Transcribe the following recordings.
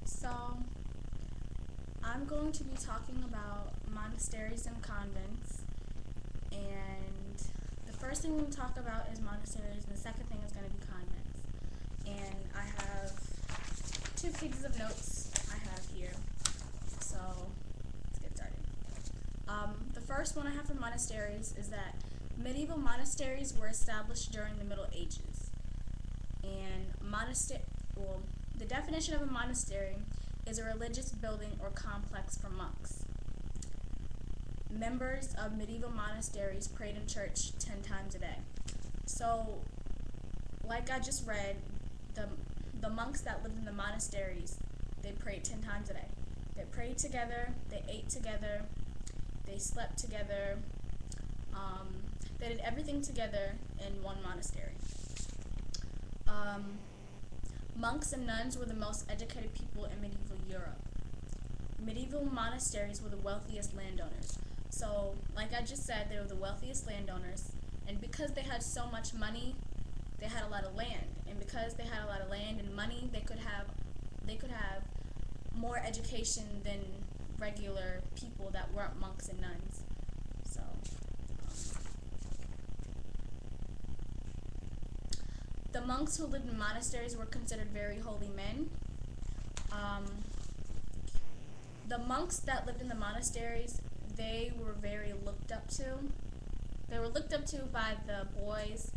So I'm going to be talking about monasteries and convents, and the first thing we'll talk about is monasteries, and the second thing is going to be convents. And I have two pages of notes I have here, so let's get started. The first one I have for monasteries is that medieval monasteries were established during the Middle Ages, and the definition of a monastery is a religious building or complex for monks. Members of medieval monasteries prayed in church 10 times a day. So, like I just read, the monks that lived in the monasteries, they prayed 10 times a day. They prayed together, they ate together, they slept together, they did everything together in one monastery. Monks and nuns were the most educated people in medieval Europe. Medieval monasteries were the wealthiest landowners. So, like I just said, they were the wealthiest landowners, and because they had so much money, they had a lot of land. And because they had a lot of land and money, they could have more education than regular people that weren't monks and nuns. So, the monks who lived in monasteries were considered very holy men. The monks that lived in the monasteries, they were very looked up to. They were looked up to by the boys,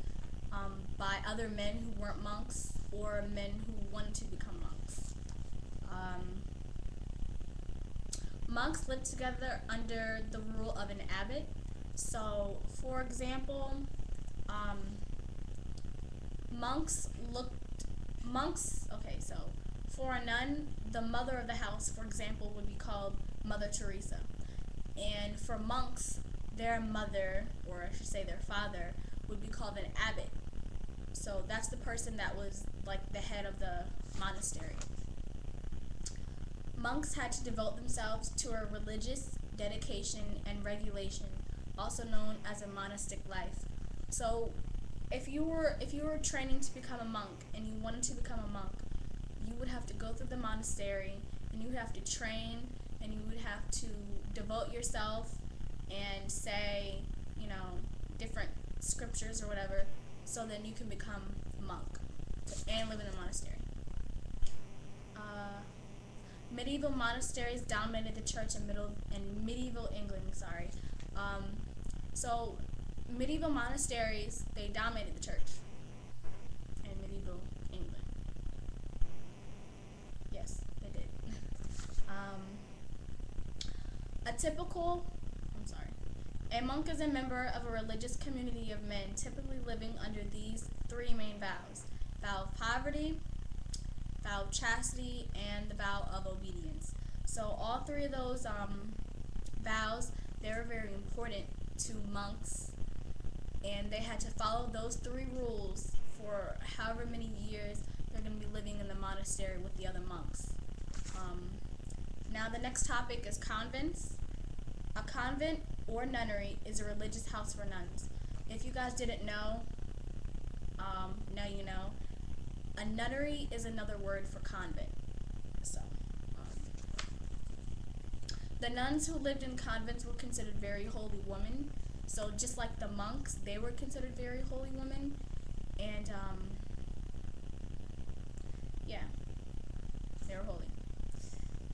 by other men who weren't monks, or men who wanted to become monks. Monks lived together under the rule of an abbot. So, for example, for a nun, the mother of the house, for example, would be called Mother Teresa. And for monks, their mother, or I should say their father, would be called an abbot. So that's the person that was like the head of the monastery. Monks had to devote themselves to a religious dedication and regulation, also known as a monastic life. So if you were training to become a monk and you wanted to become a monk, you would have to go through the monastery and you would have to train and you would have to devote yourself and say, different scriptures or whatever, so then you can become a monk and live in a monastery. Medieval monasteries dominated the church in medieval England. So medieval monasteries, they dominated the church in medieval England. Yes, they did. A monk is a member of a religious community of men, typically living under these three main vows: vow of poverty, vow of chastity, and the vow of obedience. So all three of those vows, they were very important to monks, and they had to follow those three rules for however many years they're going to be living in the monastery with the other monks. Now the next topic is convents. A convent or nunnery is a religious house for nuns. If you guys didn't know, now you know. A nunnery is another word for convent. So, the nuns who lived in convents were considered very holy women. So just like the monks, they were considered very holy women. And, they were holy.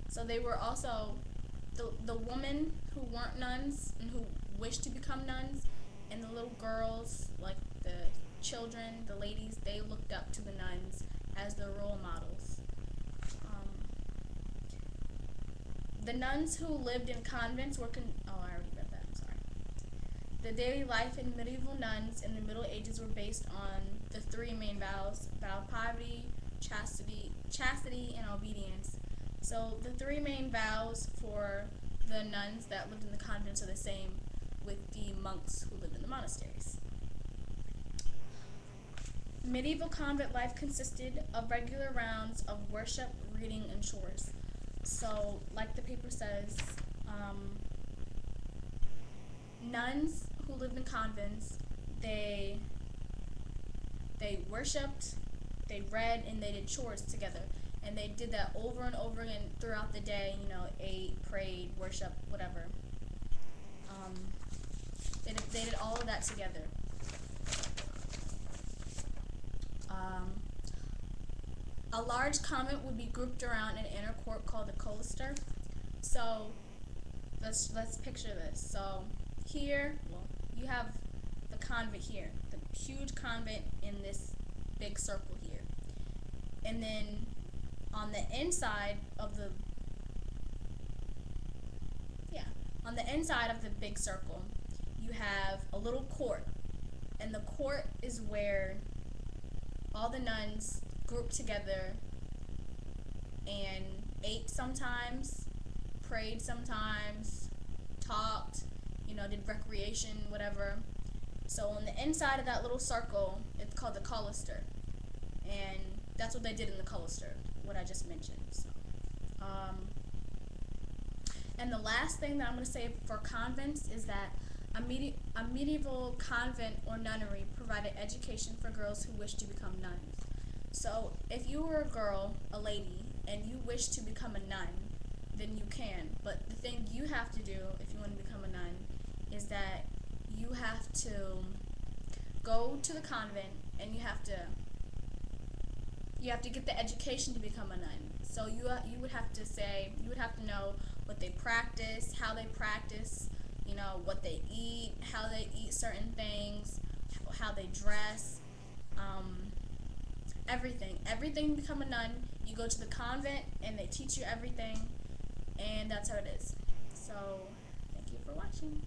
So they were also the women who weren't nuns and who wished to become nuns, and the little girls, like the children, the ladies, they looked up to the nuns as their role models. The nuns who lived in convents were I already read that, I'm sorry. The daily life in medieval nuns in the Middle Ages were based on the three main vows: vow of poverty, chastity, and obedience. So the three main vows for the nuns that lived in the convents are the same with the monks who lived in the monasteries. Medieval convent life consisted of regular rounds of worship, reading, and chores. So, like the paper says, nuns who lived in convents, they worshipped, they read and they did chores together, and they did that over and over again throughout the day. Ate, prayed, worshiped, whatever. Um, they did all of that together. Um, a large convent would be grouped around an inner court called the cloister. So let's picture this. So here, well, you have the convent here, the huge convent in this big circle here, and then on the inside of the big circle, you have a little court, and the court is where all the nuns grouped together and ate sometimes, prayed sometimes, talked, did recreation, whatever. So on the inside of that little circle, it's called the cloister, and that's what they did in the cloister, what I just mentioned. So, and the last thing that I'm going to say for convents is that a medieval convent or nunnery provided education for girls who wished to become nuns. So if you were a girl, a lady, and you wish to become a nun, then you can. But the thing you have to do if you want to become a nun is that you have to go to the convent and you have to get the education to become a nun. So you would have to know what they practice, how they practice, what they eat, how they eat certain things, how they dress, everything to become a nun. You go to the convent and they teach you everything, and that's how it is. So thank you for watching.